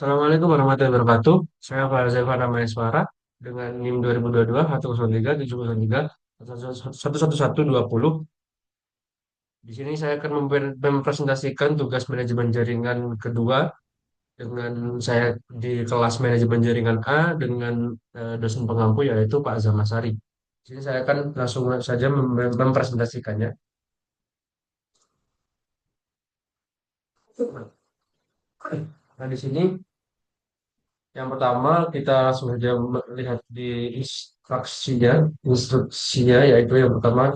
Assalamualaikum warahmatullahi wabarakatuh. Saya Farzal Farah Maeswara dengan NIM 2022 103 703 11120. Di sini saya akan mempresentasikan tugas manajemen jaringan kedua dengan saya di kelas manajemen jaringan A dengan dosen pengampu yaitu Pak Zamasari. Di sini saya akan langsung saja mempresentasikannya. Nah, di sini yang pertama, kita langsung saja melihat di instruksinya, yaitu yang pertama,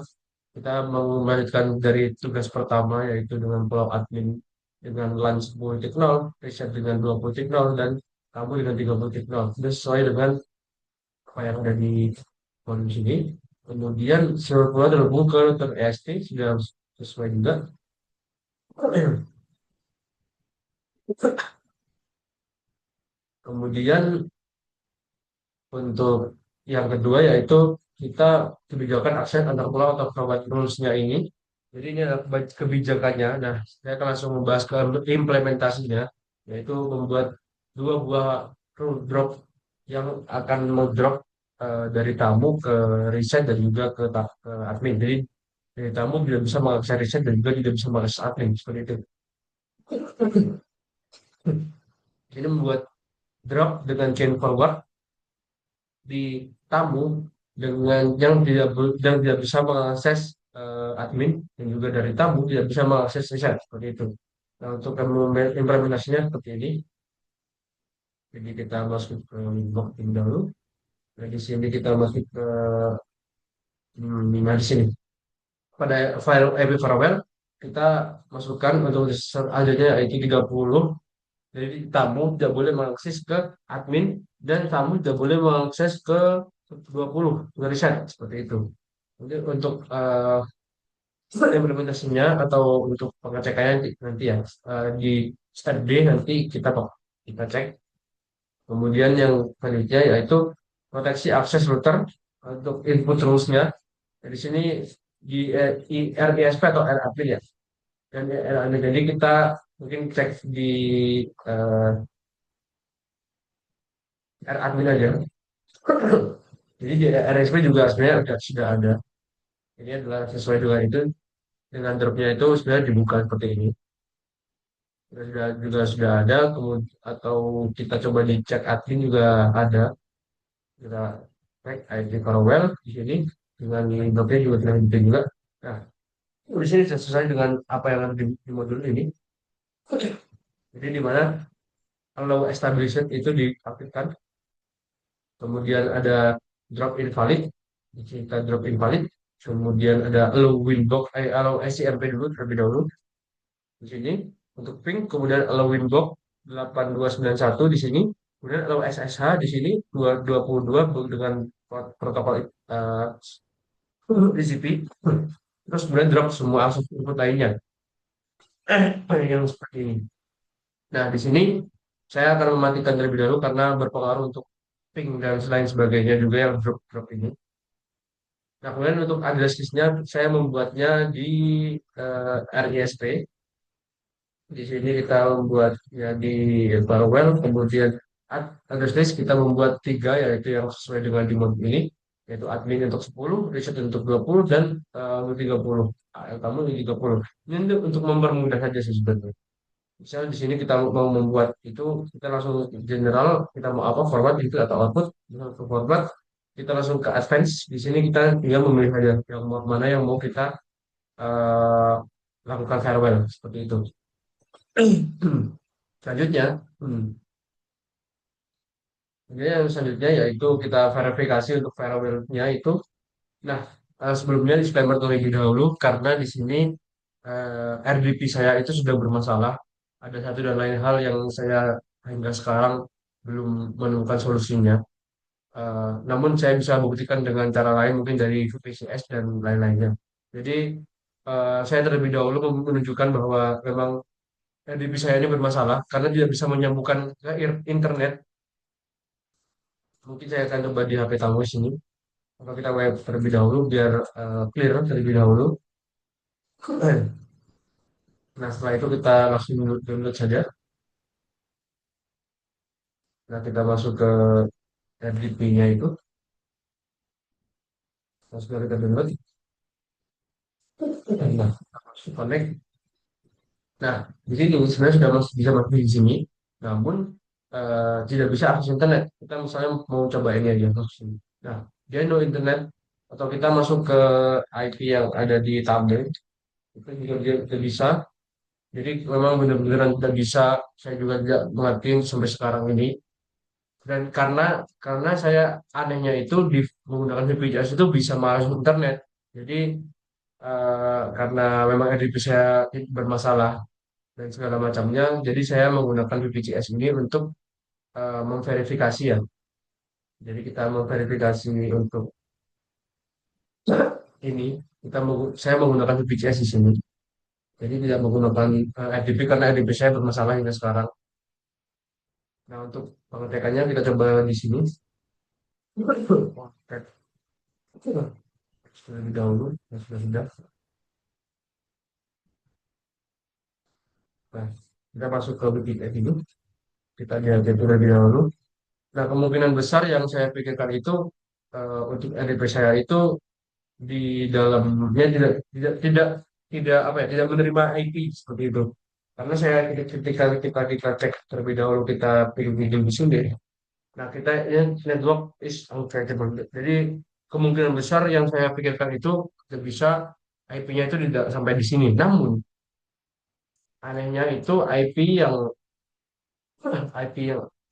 kita melanjutkan dari tugas pertama, yaitu dengan pulau admin dengan LAN 10.0, riset dengan 20.0, dan kamu dengan 30.0. Itu sesuai dengan apa yang ada di kolom sini. Kemudian, seluruh pulau terhubung ke router EST, sudah sesuai juga. Kemudian, untuk yang kedua yaitu kita kebijakan akses antar pulau atau private rules-nya ini. Jadi ini adalah kebijakannya. Nah, saya akan langsung membahas ke implementasinya, yaitu membuat dua buah rule drop yang akan mendrop dari tamu ke riset dan juga ke admin. Jadi dari tamu tidak bisa mengakses riset dan juga tidak bisa mengakses admin seperti itu. Ini membuat drop dengan chain forward di tamu dengan yang tidak bisa mengakses admin dan juga dari tamu tidak bisa mengakses riset seperti itu. Nah, untuk implementasinya seperti ini. Jadi kita masuk ke login dulu. Nah, di sini kita masuk ke nah di sini pada file AB Farewell kita masukkan untuk selanjutnya yaitu 30. Jadi tamu tidak boleh mengakses ke admin dan tamu tidak boleh mengakses ke 20 ke riset seperti itu. Jadi untuk implementasinya atau untuk pengecekannya nanti ya di step D nanti kita cek. Kemudian yang selanjutnya yaitu proteksi akses router untuk input rules-nya. Di sini di RISP atau RAP ya. Dan RAP jadi kita mungkin cek di eh, RAdmin aja. Jadi di RSP juga sebenarnya sudah ada. Ini adalah sesuai dengan itu dengan dropnya itu sudah dibuka seperti ini. Juga sudah ada, kemudian atau kita coba dicek admin juga ada. Kita cek ID Farewell di sini dengan dropnya juga sudah ada juga. Nah, di sini sesuai dengan apa yang ada di modul ini. Jadi di mana allow establishment itu diaktifkan, kemudian ada drop invalid, di sini kita drop invalid, kemudian ada allow SCMP dulu terlebih dahulu di sini untuk ping, kemudian allow winbox 8291 di sini, kemudian allow SSH di sini 222 dengan protokol TCP, terus kemudian drop semua akses input lainnya yang seperti ini. Nah, di sini saya akan mematikan terlebih dahulu karena berpengaruh untuk ping dan selain sebagainya juga yang drop ini. Nah, kemudian untuk address list-nya saya membuatnya di RISP. Di sini kita membuat ya di Barwell, kemudian address list kita membuat tiga, yaitu yang sesuai dengan di modul ini, yaitu admin untuk 10, riset untuk 20, dan untuk 30. Kamu untuk 30. Ini untuk mempermudah saja sih sebenarnya. Misalnya di sini kita mau membuat itu, kita langsung general, kita mau apa, forward itu atau output, misal ke forward, kita langsung ke advance. Di sini kita tinggal memilih saja mana yang mau kita eh, lakukan farewell seperti itu. Selanjutnya, kemudian yang selanjutnya yaitu kita verifikasi untuk farewell-nya itu. Nah, sebelumnya disclaimer terlebih dahulu karena di sini RDP saya itu sudah bermasalah. Ada satu dan lain hal yang saya hingga sekarang belum menemukan solusinya. Namun saya bisa buktikan dengan cara lain mungkin dari VPCS dan lain-lainnya. Jadi saya terlebih dahulu menunjukkan bahwa memang RDP saya ini bermasalah karena tidak bisa menyambungkan ke internet. Mungkin saya akan coba di HP tamu sini. Maka kita web terlebih dahulu biar clear terlebih dahulu. Nah, setelah itu kita langsung download saja. Nah, kita masuk ke RDP-nya itu, masuk ke kita download. Nah, kita masuk connect. Nah, di sini sebenarnya sudah bisa masuk di sini, namun tidak bisa akses internet. Kita misalnya mau coba ini aja masuk sini. Nah, dia no internet atau kita masuk ke IP yang ada di tabel itu juga dia tidak bisa. Jadi memang benar-benar tidak bisa. Saya juga tidak mengerti sampai sekarang ini. Dan karena saya anehnya itu di menggunakan VPS itu bisa mengakses internet. Jadi karena memang RDP saya bermasalah dan segala macamnya. Jadi saya menggunakan BPJS ini untuk memverifikasi ya. Jadi kita memverifikasi untuk ini, saya menggunakan BPJS di sini. Jadi tidak menggunakan RDP karena RDP saya bermasalah hingga sekarang. Nah untuk pengecekannya kita coba di sini. Cek terlebih dahulu, ya sudah. Nah, kita masuk ke BPJS ini. Kita lihat terlebih dahulu. Nah kemungkinan besar yang saya pikirkan itu untuk RDP saya itu di dalamnya tidak tidak apa ya tidak menerima IP seperti itu karena saya ketika kita cek terlebih dahulu kita pilih di sini nah kita ya, network is uncreatable jadi kemungkinan besar yang saya pikirkan itu tidak bisa IP-nya itu tidak sampai di sini namun anehnya itu IP yang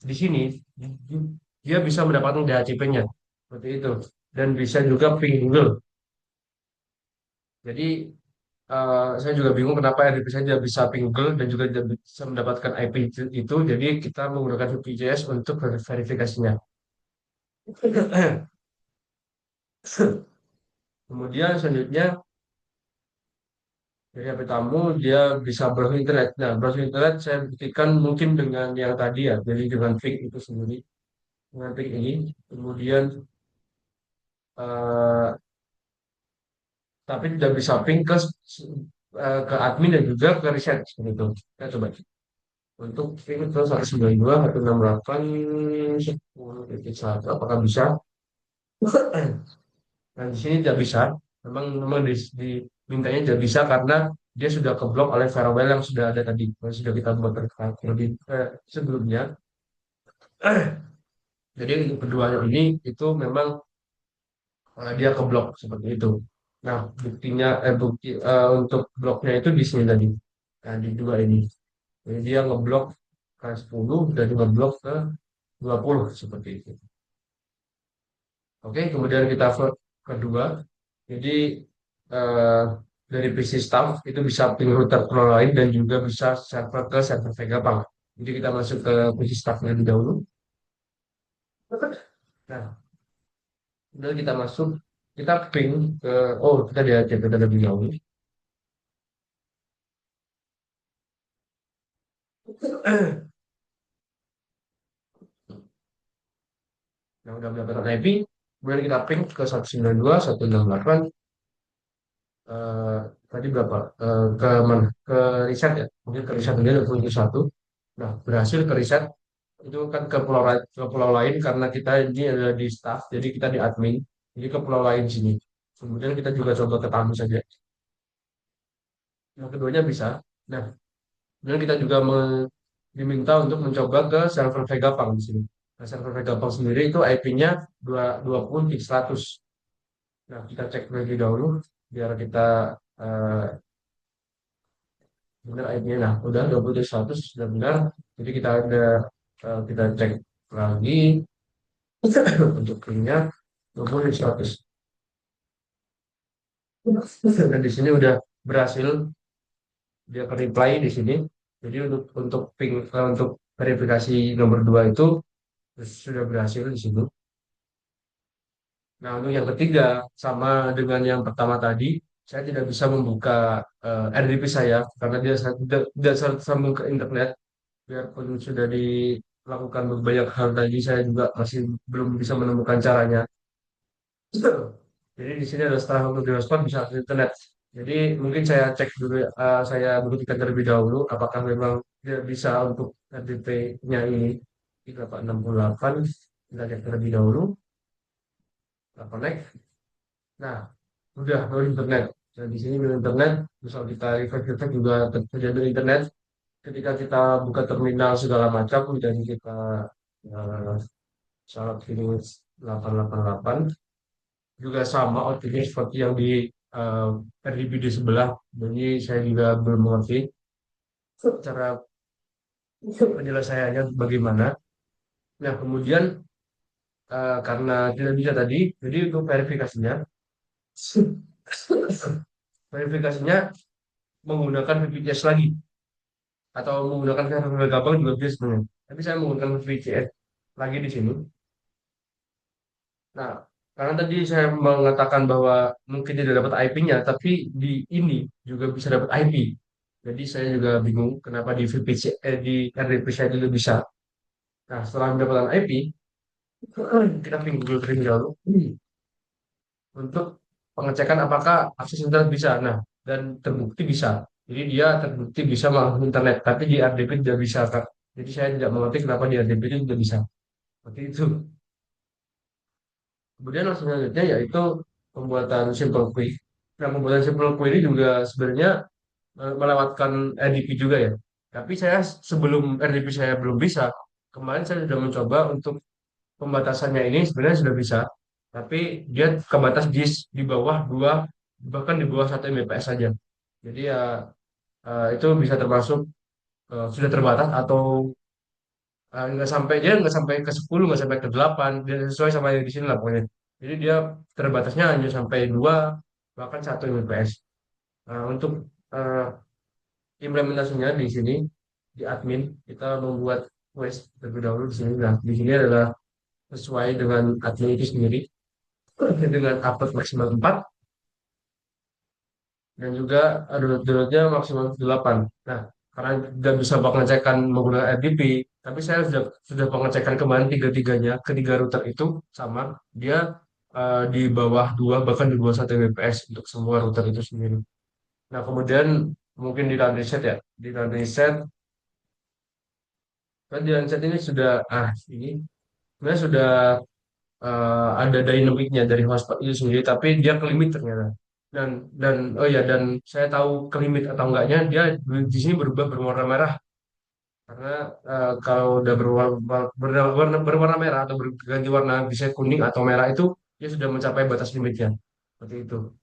di sini dia bisa mendapatkan DHCP-nya seperti itu dan bisa juga ping Google jadi saya juga bingung kenapa RDP saya tidak bisa ping Google dan juga tidak bisa mendapatkan IP itu. Jadi kita menggunakan VPJS untuk verifikasinya. Kemudian selanjutnya dari HP tamu dia bisa browsing internet. Nah, browsing internet saya buktikan mungkin dengan yang tadi ya, jadi dengan ping itu sendiri, dengan ping ini. Kemudian eh, tapi tidak bisa ping ke admin dan juga ke riset seperti itu. Kita coba. Untuk ping ke 192, 168, 10.1, apakah bisa? Nah, di sini tidak bisa. Memang dimintanya tidak bisa karena dia sudah keblok oleh firewall yang sudah ada tadi, yang sudah kita buat lebih sebelumnya. Jadi untuk keduanya ini itu memang dia keblok seperti itu. Nah, bukti untuk bloknya itu di sini tadi. Nah, di dua ini. Jadi dia ngeblok ke 10 dan ngeblok ke 20 seperti itu. Oke, kemudian kita kedua. Jadi eh, dari PC staff itu bisa ping router ke lain dan juga bisa server ke server Vega Pang. Jadi kita masuk ke PC staffnya lebih dahulu. Nah, kemudian kita masuk, kita ping ke, oh kita lihat ya, kita lebih dahulu. Nah, udah mendapatkan IP, kemudian kita ping ke 192, 168, eh, tadi berapa? Ke mana? Ke riset ya, mungkin ke riset dia 21. Nah, berhasil ke riset itu kan ke pulau lain karena kita ini ada di staff, jadi kita di admin, jadi ke pulau lain sini. Kemudian kita juga coba ke tamu saja. Yang keduanya bisa. Nah, kemudian kita juga diminta untuk mencoba ke server Vegapunk di sini. Nah, server Vegapunk sendiri itu IP-nya 220.100. Nah, kita cek lebih dahulu biar kita eh, benar IP-nya. Nah, udah 20.100 sudah benar. Jadi kita cek lagi untuk pin-nya 20.100. Dan di sini udah berhasil dia ke reply di sini. Jadi untuk verifikasi nomor dua itu sudah berhasil di sini. Nah, untuk yang ketiga sama dengan yang pertama tadi, saya tidak bisa membuka RDP saya karena dia tidak sambung ke internet. Biarpun sudah dilakukan banyak hal tadi, saya juga masih belum bisa menemukan caranya. Jadi di sini ada setelah untuk di hotspot bisa akses internet. Jadi mungkin saya cek dulu, saya buktikan terlebih dahulu apakah memang dia bisa untuk RDP-nya ini. 3868. Kita cek terlebih dahulu. Kita connect. Nah, udah no internet. Dan di sini no internet, misal kita refresh juga terjadi internet. Ketika kita buka terminal segala macam, dan kita uh, salat pilih 888 juga sama outputnya seperti yang di RDB di sebelah. Jadi saya juga belum mengerti cara penyelesaiannya bagaimana. Nah, kemudian karena tidak bisa tadi, jadi untuk verifikasinya, verifikasinya menggunakan VPCS lagi atau menggunakan verifikasi gampang juga bisa sebenarnya. Tapi saya menggunakan VPCS lagi di sini. Nah, karena tadi saya mengatakan bahwa mungkin tidak dapat IP-nya, tapi di ini juga bisa dapat IP. Jadi saya juga bingung kenapa di VPC, di RDP saya juga bisa. Nah, setelah mendapatkan IP, kita ping Google terlebih dahulu untuk pengecekan apakah akses internet bisa. Nah, dan terbukti bisa. Jadi dia terbukti bisa mengakses internet, tapi di RDP tidak bisa, Kak. Jadi saya tidak mengerti kenapa di RDP itu tidak bisa. Seperti itu. Kemudian yang selanjutnya yaitu pembuatan simple query. Nah, pembuatan simple query juga sebenarnya melewatkan RDP juga ya. Tapi saya sebelum RDP saya belum bisa, kemarin saya sudah mencoba untuk pembatasannya ini sebenarnya sudah bisa. Tapi dia kebatas di bawah 2 bahkan di bawah 1 Mbps saja. Jadi ya itu bisa termasuk sudah terbatas atau nggak sampai dia nggak sampai ke 10 nggak sampai ke 8 dia sesuai sama yang di sini lah pokoknya. Jadi dia terbatasnya hanya sampai 2 bahkan 1 Mbps. Untuk eh, implementasinya di sini di admin kita membuat quest terlebih dahulu di sini. Nah, di sini adalah sesuai dengan admin itu sendiri dengan upload maksimal 4 dan juga downloadnya maksimal 8. Nah, karena tidak bisa pengecekan menggunakan RDP, tapi saya sudah pengecekan kemarin tiga-tiganya, ketiga router itu sama, dia di bawah 2 bahkan di bawah 1 Mbps untuk semua router itu sendiri. Nah, kemudian mungkin di run reset ya, di run reset, kan di run reset ini sudah ini sebenarnya sudah ada dynamicnya dari hotspot itu sendiri, tapi dia ke limit ternyata. Dan oh ya, dan saya tahu ke limit atau enggaknya dia di sini berubah berwarna merah karena kalau udah berwarna merah atau berganti warna bisa kuning atau merah itu dia sudah mencapai batas limitnya seperti itu.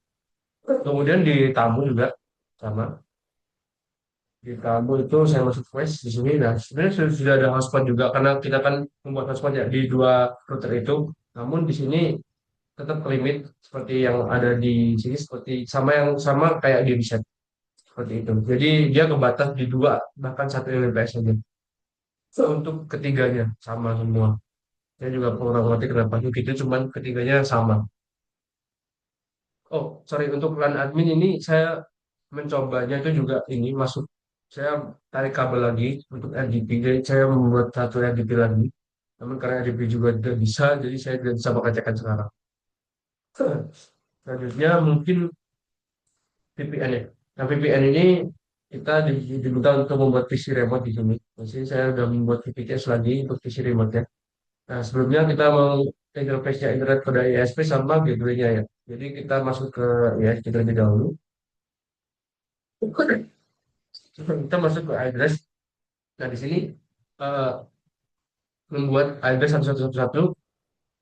Kemudian di tamu juga sama. Di tamu itu saya masuk quest di sini. Nah, sebenarnya sudah ada hotspot juga karena kita kan membuat hotspot ya di dua router itu. Namun di sini tetap ke limit seperti yang ada di sini, seperti sama kayak di reset seperti itu. Jadi dia kebatas di 2 bahkan 1 Mbps saja. So, untuk ketiganya sama semua. Saya juga kurang ngerti kenapa gitu, cuman ketiganya sama. Oh, sorry, untuk LAN admin ini saya mencobanya itu juga ini masuk. Saya tarik kabel lagi untuk RDP. Jadi saya membuat satu RDP lagi. Namun karena RDP juga tidak bisa, jadi saya tidak bisa mengecekkan sekarang. Selanjutnya mungkin VPN ya. Nah, VPN ini kita diminta untuk membuat PC remote di sini. Jadi saya sudah membuat VPS lagi untuk PC remote-nya. Nah, sebelumnya kita mau interface-nya internet pada ISP sama gateway-nya ya. Jadi kita masuk ke ISP terlebih dahulu. Kita masuk ke address. Nah, di sini eh, membuat address 1111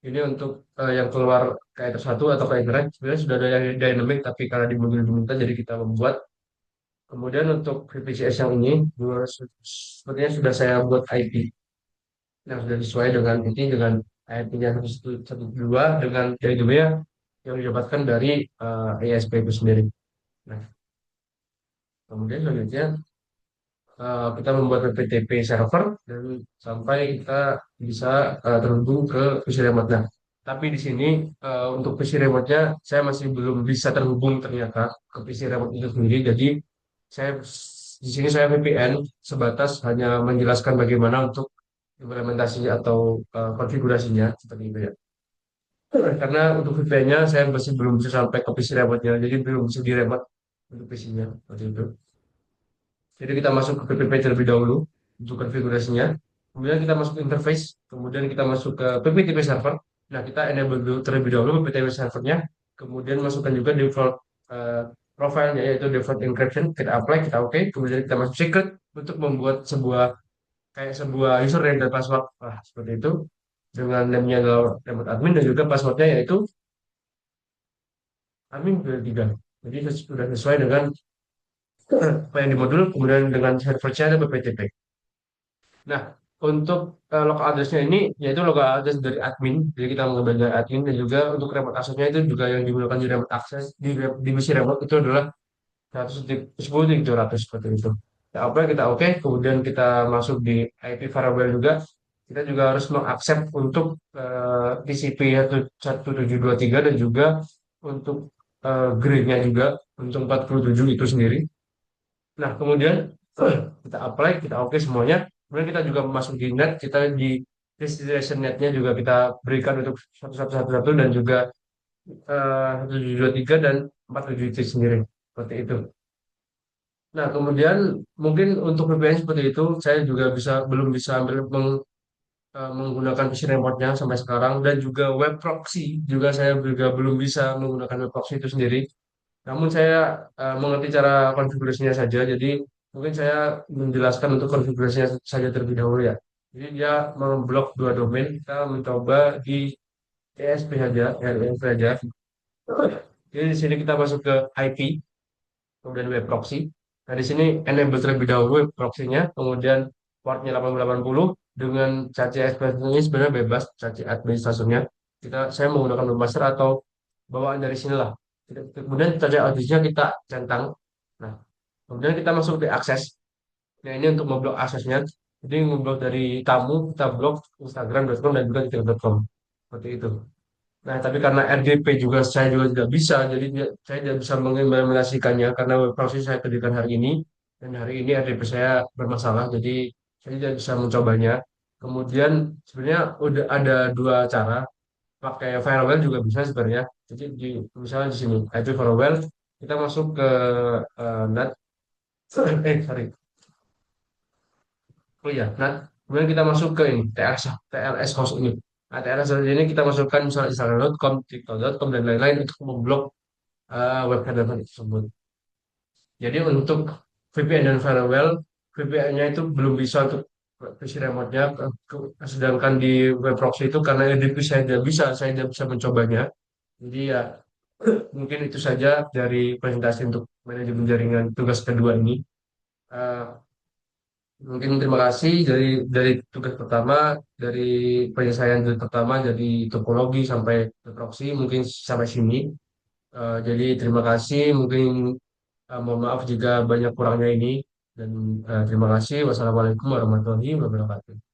ini untuk yang keluar ke address 1 atau ke internet. Sebenarnya sudah ada yang dynamic, tapi karena diminta jadi kita membuat. Kemudian untuk VPCS yang ini, sepertinya sudah saya buat IP yang sudah sesuai dengan ini dengan IP-nya 112 dengan gateway yang didapatkan dari ISP itu sendiri. Nah, kemudian selanjutnya kita membuat PTP server dan sampai kita bisa terhubung ke PC remote. Nah, tapi di sini untuk PC remote-nya saya masih belum bisa terhubung ternyata ke PC remote itu sendiri. Jadi saya di sini saya VPN sebatas hanya menjelaskan bagaimana untuk implementasinya atau konfigurasinya seperti itu ya. Karena untuk VPN-nya saya masih belum bisa sampai ke PC remote-nya, jadi belum bisa di remote untuk PC-nya seperti itu. Jadi kita masuk ke PPP terlebih dahulu untuk konfigurasinya. kemudian kita masuk ke interface, kemudian kita masuk ke PPTP server. Nah, kita enable dulu terlebih dahulu PPTP servernya, kemudian masukkan juga default eh, profile-nya yaitu default encryption, kita apply, kita oke, kemudian kita masuk secret untuk membuat sebuah username dan password, seperti itu, dengan name-nya adalah remote admin dan juga passwordnya yaitu admin 23. Jadi sudah sesuai dengan apa yang di modul, kemudian dengan servernya ada PPTP. Nah, untuk local address-nya ini yaitu local address dari admin, jadi kita mengambil dari admin, dan juga untuk remote access-nya itu juga yang digunakan di remote access di misi remote itu adalah 110.200 seperti itu. Kita apply, kita oke, kemudian kita masuk di IP variable juga. Kita juga harus mengaccept untuk TCP 1723 dan juga untuk grade-nya juga untuk 47 itu sendiri. Nah, kemudian kita apply, kita oke semuanya. Kemudian kita juga masuk di net, kita di destination netnya juga kita berikan untuk 1111 dan juga 1723 dan 47 itu sendiri. Seperti itu. Nah, kemudian mungkin untuk VPN seperti itu, saya juga belum bisa menggunakan PC remote-nya sampai sekarang, dan juga web proxy juga saya juga belum bisa menggunakan web proxy itu sendiri. Namun saya mengerti cara konfigurasinya saja, jadi mungkin saya menjelaskan untuk konfigurasinya saja terlebih dahulu ya. Jadi dia memblok dua domain, kita mencoba di ESP saja, RESP saja. Jadi di sini kita masuk ke IP, kemudian web proxy. Nah, di sini enable terlebih dahulu web proxy-nya, kemudian portnya 8080 dengan cache express ini sebenarnya bebas, cache administratornya. Saya menggunakan webmaster atau bawaan dari sinilah. Kemudian cache address-nya kita centang. Nah, kemudian kita masuk di akses. Nah, ini untuk memblok aksesnya. Jadi memblok dari tamu, kita blok Instagram.com dan juga Twitter.com. Seperti itu. Nah, tapi karena RDP juga saya juga tidak bisa, jadi saya tidak bisa mengimplementasikannya karena web browser saya kerjakan hari ini, dan hari ini RDP saya bermasalah, jadi saya tidak bisa mencobanya. Kemudian sebenarnya udah ada dua cara, pakai firewall juga bisa sebenarnya. Jadi misalnya di sini, IP firewall, kita masuk ke NAT, sorry, oh iya, NAT. Kemudian kita masuk ke ini, TLS host ini. Nah, TLS host ini kita masukkan misalnya Instagram.com, TikTok.com, dan lain-lain untuk memblok web header tersebut. Jadi untuk VPN dan firewall, VPN-nya itu belum bisa untuk PC remote-nya, sedangkan di web proxy itu karena EDP saya tidak bisa mencobanya. Jadi ya mungkin itu saja dari presentasi untuk manajemen jaringan tugas kedua ini. Eh, Mungkin terima kasih dari tugas pertama, dari penyelesaian tugas pertama, dari topologi sampai web proxy, mungkin sampai sini. Jadi terima kasih, mungkin mohon maaf jika banyak kurangnya ini, dan terima kasih. Wassalamualaikum warahmatullahi wabarakatuh.